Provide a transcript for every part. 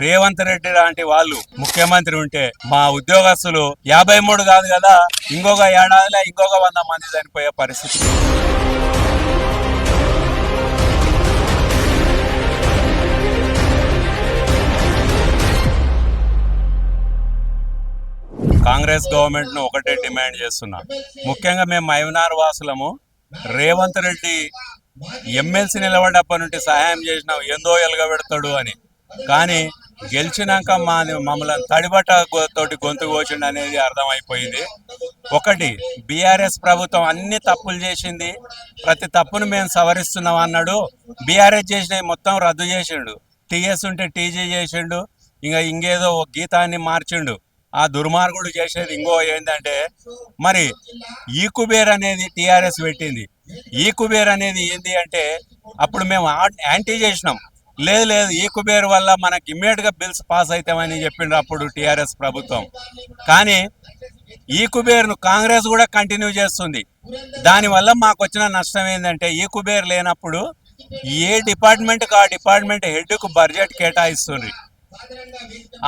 రేవంత్ రెడ్డి లాంటి వాళ్ళు ముఖ్యమంత్రి ఉంటే మా ఉద్యోగస్తులు 53 కాదు కదా, ఇంకొక ఏడాదిలో ఇంకొక 100 మంది చనిపోయే పరిస్థితి. కాంగ్రెస్ గవర్నమెంట్ ను ఒకటే డిమాండ్ చేస్తున్నా. ముఖ్యంగా మేము మహబూబ్నగర్ వాసులము. రేవంత్ రెడ్డి ఎమ్మెల్సీ నిలబడ్డప్పటి నుండి సహాయం చేసినాం, ఏందో ఎలగబెడతాడు అని. కానీ గెలిచినాక మమ్మల్ని తడిబట్ట తోటి గొంతు కోసిండు అనేది అర్థమైపోయింది. ఒకటి, బీఆర్ఎస్ ప్రభుత్వం అన్ని తప్పులు చేసింది, ప్రతి తప్పును మేము సవరిస్తున్నాం అన్నాడు. బీఆర్ఎస్ చేసినవి మొత్తం రద్దు చేసిండు. టీఎస్ ఉంటే టీజీ చేసిండు, ఇంకేదో గీతాన్ని మార్చిండు. ఆ దుర్మార్గుడు చేసేది ఇంకో ఏంటంటే, మరి ఈ కుబేర్ అనేది టీఆర్ఎస్ పెట్టింది. ఈ కుబేర్ అనేది ఏంటి అంటే, అప్పుడు మేము యాంటీ చేసినాం. లేదు ఈ కుబేర్ వల్ల మనకి ఇమ్మీడియట్గా బిల్స్ పాస్ అవుతామని చెప్పిండ్రు అప్పుడు టీఆర్ఎస్ ప్రభుత్వం. కానీ ఈ కుబేర్ను కాంగ్రెస్ కూడా కంటిన్యూ చేస్తుంది. దానివల్ల మాకు వచ్చిన నష్టం ఏంటంటే, ఈ కుబేర్ లేనప్పుడు ఏ డిపార్ట్మెంట్కి ఆ డిపార్ట్మెంట్ హెడ్కు బడ్జెట్ కేటాయిస్తుంది.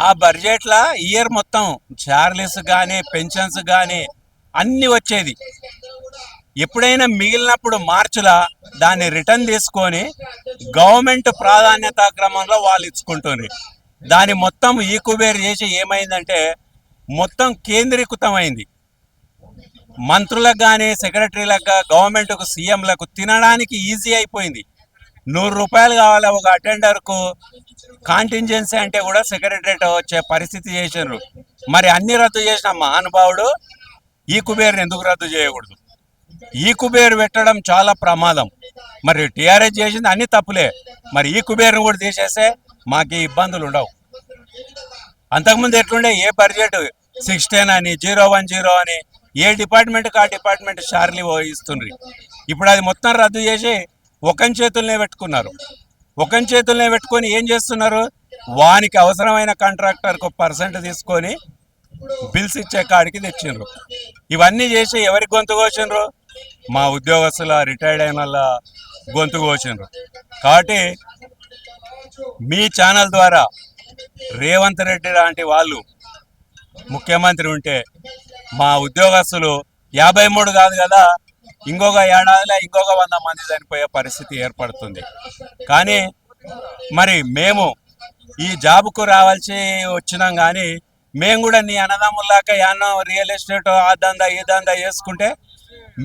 ఆ బడ్జెట్లో ఇయర్ మొత్తం చార్లీస్ కానీ పెన్షన్స్ కానీ అన్నీ వచ్చేది. ఎప్పుడైనా మిగిలినప్పుడు మార్చిలో దాన్ని రిటర్న్ తీసుకొని గవర్నమెంట్ ప్రాధాన్యత క్రమంలో వాళ్ళు ఇచ్చుకుంటుంది. దాని మొత్తం ఈ కుబేర్ చేసి ఏమైందంటే మొత్తం కేంద్రీకృతమైంది. మంత్రులకు కానీ సెక్రటరీలకు, గవర్నమెంట్కు, సీఎంలకు తినడానికి ఈజీ అయిపోయింది. 100 రూపాయలు కావాలి ఒక అటెండర్కు, కాంటింజెన్సీ అంటే కూడా సెక్రటరేట్ వచ్చే పరిస్థితి చేసినారు. మరి అన్ని రద్దు చేసిన మహానుభావుడు ఈ కుబేర్ని ఎందుకు రద్దు చేయకూడదు? ఈ కుబేర్ పెట్టడం చాలా ప్రమాదం. మరి టీఆర్ఎస్ చేసింది అన్ని తప్పులే, మరి ఈ కుబేర్ని కూడా తీసేస్తే మాకు ఇబ్బందులు ఉండవు. అంతకుముందు ఎట్లుండే, ఏ బడ్జెట్ 16 అని 010 అని ఏ డిపార్ట్మెంట్కి ఆ డిపార్ట్మెంట్ షార్లీ ఇస్తుండ్రి. ఇప్పుడు అది మొత్తం రద్దు చేసి ఒకని చేతులనే పెట్టుకున్నారు. ఒకని చేతులనే పెట్టుకొని ఏం చేస్తున్నారు, వానికి అవసరమైన కాంట్రాక్టర్కు % తీసుకొని బిల్స్ ఇచ్చే కాడికి తెచ్చిండ్రు. ఇవన్నీ చేసి ఎవరికి గొంతు కోసిండ్రు? మా ఉద్యోగస్తుల, రిటైర్డ్ అయిన వాళ్ళ గొంతు కోసిండ్రు. కాబట్టి మీ ఛానల్ ద్వారా రేవంత్ రెడ్డి లాంటి వాళ్ళు ముఖ్యమంత్రి ఉంటే మా ఉద్యోగస్తులు 53 కాదు కదా, ఇంకొక ఏడాదిలో ఇంకొక 100 మంది చనిపోయే పరిస్థితి ఏర్పడుతుంది. కానీ మరి మేము ఈ జాబుకు రావాల్సి వచ్చినాం. కానీ మేము కూడా నీ అన్నదమ్ముల్లాక యాన్నో రియల్ ఎస్టేట్ ఆ దందా ఈ దందా చేసుకుంటే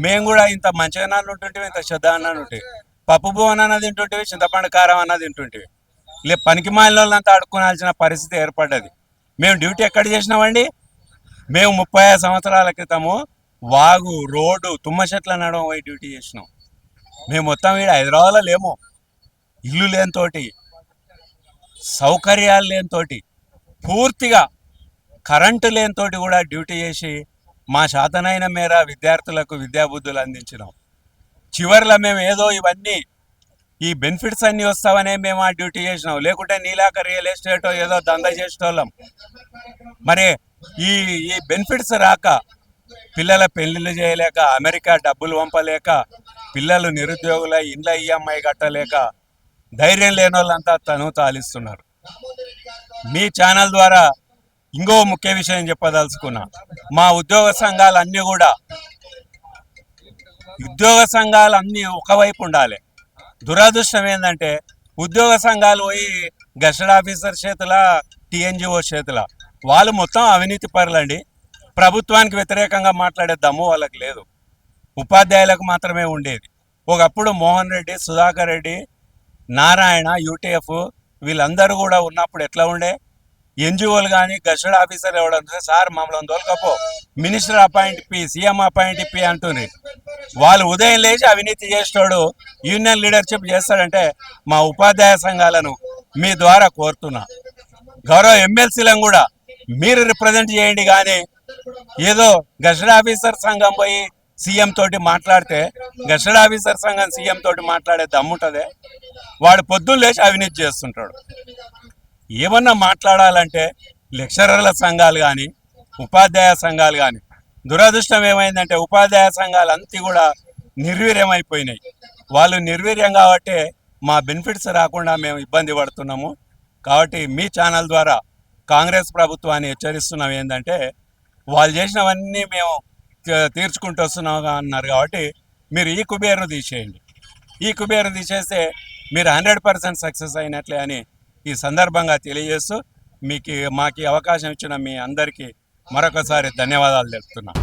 మేము కూడా ఇంత మంచిగా ఉంటుంటివి, ఇంత శ్రద్ధ అన్న ఉంటుంది, పప్పు భువన్ అన్నది తింటుంటివి, చింతపండు కారం అన్నది తింటుంటివి. పనికి మాలిన వాళ్ళంతా ఆడుకోవాల్సిన పరిస్థితి ఏర్పడ్డది. మేము డ్యూటీ ఎక్కడ చేసినామండి? మేము 35 సంవత్సరాల క్రితము వాగు, రోడ్డు, తుమ్మ చెట్ల నడవ పోయి డ్యూటీ చేసినాం. మేము మొత్తం వీడు హైదరాబాద్లో లేము. ఇల్లు లేనితోటి, సౌకర్యాలు లేనితోటి, పూర్తిగా కరెంటు లేనితోటి కూడా డ్యూటీ చేసి మా శాతనైన మేర విద్యార్థులకు విద్యాబుద్ధులు అందించినాం. చివరిలో మేము ఏదో ఇవన్నీ ఈ బెనిఫిట్స్ అన్నీ వస్తావనే మేము ఆ డ్యూటీ చేసినాం. లేకుంటే నీలాక రియల్ ఎస్టేట్ ఏదో దందా చేసేటోళ్ళం. మరి ఈ బెనిఫిట్స్ రాక పిల్లల పెళ్లిళ్ళు చేయలేక, అమెరికా డబ్బులు పంపలేక, పిల్లలు నిరుద్యోగుల ఇండ్ల ఈఎంఐ కట్టలేక ధైర్యం లేని వాళ్ళంతా తాలిస్తున్నారు. మీ ఛానల్ ద్వారా ఇంకో ముఖ్య విషయం చెప్పదలుచుకున్నా. మా ఉద్యోగ సంఘాలన్నీ ఒకవైపు ఉండాలి. దురదృష్టం ఏంటంటే ఉద్యోగ సంఘాలు పోయి గెస్టెడ్ ఆఫీసర్ చేతుల, టీఎన్జిఓ చేతుల, వాళ్ళు మొత్తం అవినీతి పరులండి. ప్రభుత్వానికి వ్యతిరేకంగా మాట్లాడే దమ్ము వాళ్ళకి లేదు. ఉపాధ్యాయులకు మాత్రమే ఉండేది. ఒకప్పుడు మోహన్ రెడ్డి, సుధాకర్ రెడ్డి, నారాయణ, యూటీఎఫ్ వీళ్ళందరూ కూడా ఉన్నప్పుడు ఎట్లా ఉండే, ఎన్జిఓలు కానీ గెస్టెడ్ ఆఫీసర్ ఎవడంటే సార్ మమ్మల్ని దొరకపో, మినిస్టర్ అపాయింట్ ఇప్పి, సీఎం అపాయింట్ ఇప్పి అంటుంది. వాళ్ళు ఉదయం లేచి అవినీతి చేసేటోడు యూనియన్ లీడర్షిప్ చేస్తాడంటే మా ఉపాధ్యాయ సంఘాలను మీ ద్వారా కోరుతున్నా. గౌరవ ఎమ్మెల్సీలను కూడా మీరు రిప్రజెంట్ చేయండి. కానీ ఏదో గెస్టెడ్ ఆఫీసర్ సంఘం పోయి సీఎం తోటి మాట్లాడితే, గెస్టెడ్ ఆఫీసర్ సంఘం సీఎం తోటి మాట్లాడే దమ్ముంటుందే? వాడు పొద్దున్న లేచి అవినీతి చేస్తుంటాడు. ఏమన్నా మాట్లాడాలంటే లెక్చరర్ల సంఘాలు కానీ, ఉపాధ్యాయ సంఘాలు కానీ, దురదృష్టం ఏమైందంటే ఉపాధ్యాయ సంఘాలు అంతా కూడా నిర్వీర్యమైపోయినాయి. వాళ్ళు నిర్వీర్యం కాబట్టి మా బెనిఫిట్స్ రాకుండా మేము ఇబ్బంది పడుతున్నాము. కాబట్టి మీ ఛానల్ ద్వారా కాంగ్రెస్ ప్రభుత్వాన్ని హెచ్చరిస్తున్నాం ఏంటంటే వాళ్ళు చేసినవన్నీ మేము తీర్చుకుంటూ వస్తున్నాం అన్నారు. కాబట్టి మీరు ఈ కుబేరును తీసేయండి. ఈ కుబేరును తీసేస్తే మీరు 100% సక్సెస్ అయినట్లే అని ఈ సందర్భంగా తెలియజేస్తూ మాకు అవకాశం ఇచ్చిన మీ అందరికీ మరొకసారి ధన్యవాదాలు తెలుపుతున్నాం.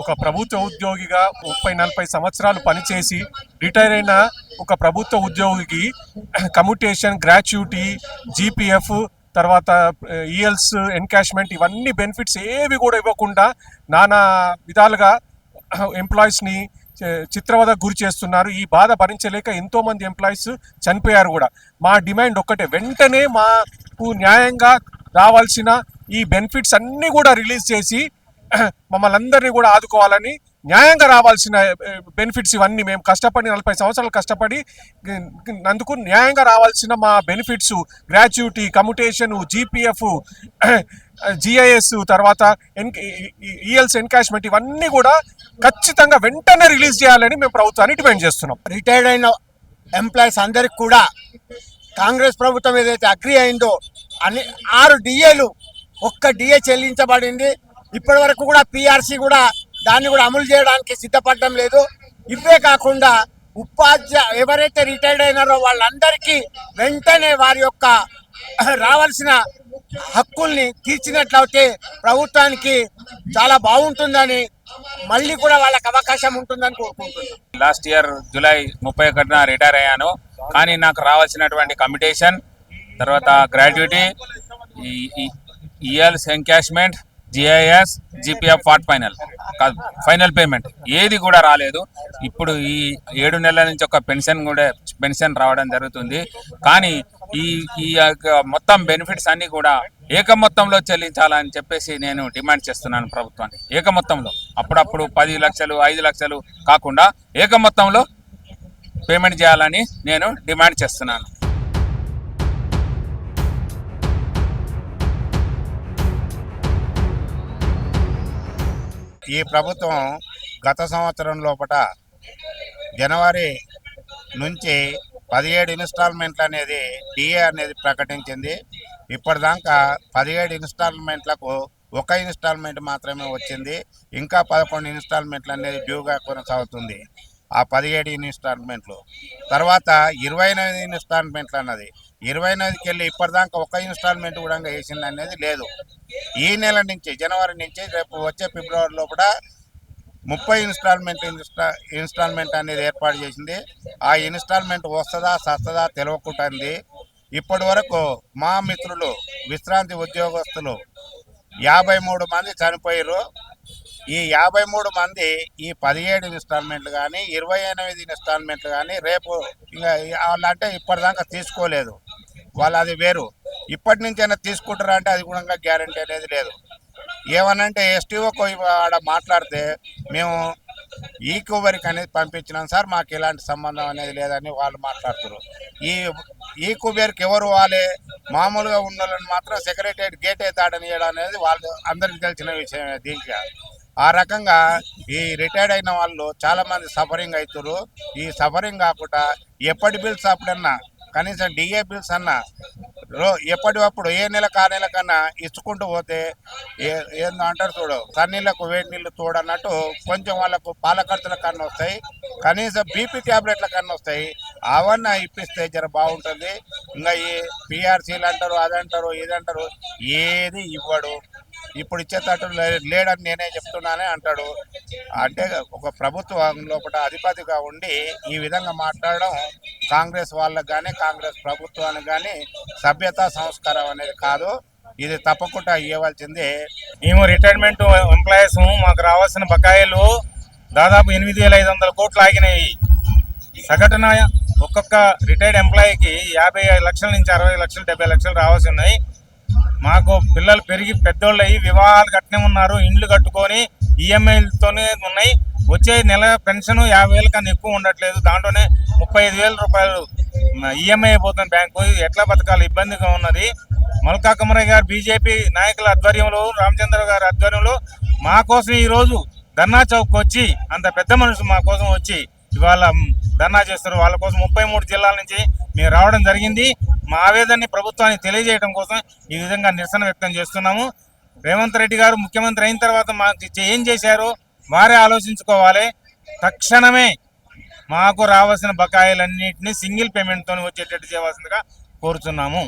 ఒక ప్రభుత్వ ఉద్యోగిగా 30-40 సంవత్సరాలు పనిచేసి రిటైర్ అయిన ఒక ప్రభుత్వ ఉద్యోగికి కమ్యూటేషన్, గ్రాట్యుటీ, జీపీఎఫ్, తర్వాత ఈఎల్స్, ఎన్కాష్మెంట్ ఇవన్నీ బెనిఫిట్స్ ఏవి కూడా ఇవ్వకుండా నానా విధాలుగా ఎంప్లాయీస్ని చిత్రవద గురి చేస్తున్నారు. ఈ బాధ భరించలేక ఎంతోమంది ఎంప్లాయీస్ చనిపోయారు కూడా. మా డిమాండ్ ఒక్కటే, వెంటనే మాకు న్యాయంగా రావాల్సిన ఈ బెనిఫిట్స్ అన్నీ కూడా రిలీజ్ చేసి మమ్మల్ని అందరినీ కూడా ఆదుకోవాలని, న్యాయంగా రావాల్సిన బెనిఫిట్స్ ఇవన్నీ మేము కష్టపడి 40 సంవత్సరాలు కష్టపడి అందుకు న్యాయంగా రావాల్సిన మా benefits, gratuity, commutation, GPF, GIS, తర్వాత ఈఎల్స్, ఎన్కాష్మెంట్ ఇవన్నీ కూడా ఖచ్చితంగా వెంటనే రిలీజ్ చేయాలని మేము ప్రభుత్వాన్ని డిమాండ్ చేస్తున్నాం. రిటైర్డ్ అయిన ఎంప్లాయీస్ అందరికి కూడా కాంగ్రెస్ ప్రభుత్వం ఏదైతే అగ్రి అయిందో 6 డిఏలు, ఒక్క డిఏ చెల్లించబడింది. ఇప్పటి వరకు కూడా పిఆర్సీ కూడా దాన్ని కూడా అమలు చేయడానికి సిద్ధపడడం లేదు. ఇవే కాకుండా ఎవరైతే రిటైర్డ్ అయినారో వాళ్ళందరికీ వెంటనే వారి యొక్క రావాల్సిన హక్కుల్ని తీర్చినట్లయితే ప్రభుత్వానికి చాలా బాగుంటుందని, మళ్ళీ కూడా వాళ్ళకి అవకాశం ఉంటుందని కోరుకుంటున్నాను. లాస్ట్ ఇయర్ జూలై 31న రిటైర్ అయ్యాను. కానీ నాకు రావాల్సినటువంటి కమ్యూటేషన్, తర్వాత gratuity, ELs, encashment, GIS, GPF final payment ఏది కూడా రాలేదు. ఇప్పుడు ఈ 7 నెలల నుంచి ఒక పెన్షన్ రావడం జరుగుతుంది. కానీ ఈ మొత్తం బెనిఫిట్స్ అన్నీ కూడా ఏక మొత్తంలో చెల్లించాలని చెప్పేసి నేను డిమాండ్ చేస్తున్నాను ప్రభుత్వాన్ని. ఏక మొత్తంలో, అప్పుడప్పుడు 10 లక్షలు 5 లక్షలు కాకుండా ఏక మొత్తంలో పేమెంట్ చేయాలని నేను డిమాండ్ చేస్తున్నాను. ఈ ప్రభుత్వం గత సంవత్సరం లోపల జనవరి నుంచి 17 ఇన్స్టాల్మెంట్లు అనేది డిఏ అనేది ప్రకటించింది. ఇప్పటిదాకా 17 ఇన్స్టాల్మెంట్లకు ఒక ఇన్స్టాల్మెంట్ మాత్రమే వచ్చింది. ఇంకా 11 ఇన్స్టాల్మెంట్లు అనేది డ్యూగా కొనసాగుతుంది. ఆ 17 ఇన్స్టాల్మెంట్లు తర్వాత 29 ఇన్స్టాల్మెంట్లు అన్నది 29కి వెళ్ళి ఇప్పటిదాకా ఒక ఇన్స్టాల్మెంట్ కూడా వేసింది అనేది లేదు. ఈ నెల నుంచి, జనవరి నుంచి రేపు వచ్చే ఫిబ్రవరి లోపల 30 ఇన్స్టాల్మెంట్ అనేది ఏర్పాటు చేసింది. ఆ ఇన్స్టాల్మెంట్ వస్తుందా సస్తుందా తెలియకుంటుంది. ఇప్పటి వరకు మా మిత్రులు విశ్రాంతి ఉద్యోగస్తులు 53 మంది చనిపోయారు. ఈ 53 మంది ఈ 17 ఇన్స్టాల్మెంట్లు కానీ 28 ఇన్స్టాల్మెంట్లు కానీ రేపు ఇంకా వాళ్ళంటే ఇప్పటిదాకా తీసుకోలేదు. వాళ్ళు అది వేరు. ఇప్పటి నుంచైనా తీసుకుంటారా అంటే అది కూడా గ్యారంటీ అనేది లేదు. ఏమనంటే ఎస్టీఓకు ఆడ మాట్లాడితే మేము ఈక్యూబెర్కి అనేది పంపించినాం సార్, మాకు ఎలాంటి సంబంధం అనేది లేదని వాళ్ళు మాట్లాడుతారు. ఈ కుబేర్కి ఎవరు వాళ్ళే, మామూలుగా ఉన్న వాళ్ళని మాత్రం సెక్రటరియట్ గేటే దాటనియడం అనేది వాళ్ళు అందరికీ తెలిసిన విషయం. దీనికి ఆ రకంగా ఈ రిటైర్డ్ అయిన వాళ్ళు చాలామంది సఫరింగ్ అవుతారు. ఈ సఫరింగ్ కాకుండా ఎప్పటి బిల్స్ అప్పుడన్నా కనీసం డిఏ బిల్స్ అన్నా ఎప్పటికప్పుడు ఏ నెలకు ఆ నెల కన్నా ఇచ్చుకుంటూ పోతే ఏందో అంటారు చూడు, తన్నీళ్ళకు వేడి నీళ్ళు తోడన్నట్టు కొంచెం వాళ్ళకు పాల ఖర్చుల కన్నా వస్తాయి, కనీసం బీపీ ట్యాబ్లెట్ల కన్నా వస్తాయి. అవన్నీ ఇప్పిస్తే జర బాగుంటుంది. ఇంకా ఈ పిఆర్సీలు అంటారు, అదంటారు, ఇదంటారు, ఏది ఇవ్వడు. ఇప్పుడు ఇచ్చేటట్టు లేడని నేనే చెప్తున్నానే అంటాడు. అంటే ఒక ప్రభుత్వం లోపల అధిపతిగా ఉండి ఈ విధంగా మాట్లాడడం కాంగ్రెస్ వాళ్ళకు కానీ కాంగ్రెస్ ప్రభుత్వానికి కానీ సభ్యత సంస్కారం అనేది కాదు. ఇది తప్పకుండా ఇవ్వవలసిందే. మేము రిటైర్మెంట్ ఎంప్లాయీస్, మాకు రావాల్సిన బకాయిలు దాదాపు 8,500 కోట్లు ఆగినాయి. సగటున ఒక్కొక్క రిటైర్డ్ ఎంప్లాయీకి 55 లక్షల నుంచి 60 లక్షలు 70 లక్షలు రావాల్సి ఉన్నాయి. మాకు పిల్లలు పెరిగి పెద్దోళ్ళు అయ్యి వివాహాలు కట్టినే ఉన్నారు, ఇండ్లు కట్టుకొని ఈఎంఐలతోనే ఉన్నాయి. వచ్చే నెల పెన్షన్ 50,000 కన్నా ఎక్కువ ఉండట్లేదు. దాంట్లోనే 35,000 రూపాయలు ఈఎంఐ అయిపోతుంది బ్యాంకు. ఎట్లా బతకాలి, ఇబ్బందిగా ఉన్నది. మల్కా కుమరయ్య గారు బీజేపీ నాయకుల ఆధ్వర్యంలో, రామచంద్ర గారి ఆధ్వర్యంలో మా కోసం ఈరోజు ధర్నా చౌక్ వచ్చి అంత పెద్ద మనుషులు మా కోసం వచ్చి ఇవాళ ధర్నా చేస్తారు. వాళ్ళ కోసం 33 జిల్లాల నుంచి మేము రావడం జరిగింది. మా ఆవేదనని ప్రభుత్వానికి తెలియజేయడం కోసం ఈ విధంగా నిరసన వ్యక్తం చేస్తున్నాము. రేవంత్ రెడ్డి గారు ముఖ్యమంత్రి అయిన తర్వాత మాకు ఏం చేశారో వారే ఆలోచించుకోవాలి. తక్షణమే మాకు రావాల్సిన బకాయిలన్నింటినీ సింగిల్ పేమెంట్తో వచ్చేటట్టు చేయవలసిందిగా కోరుతున్నాము.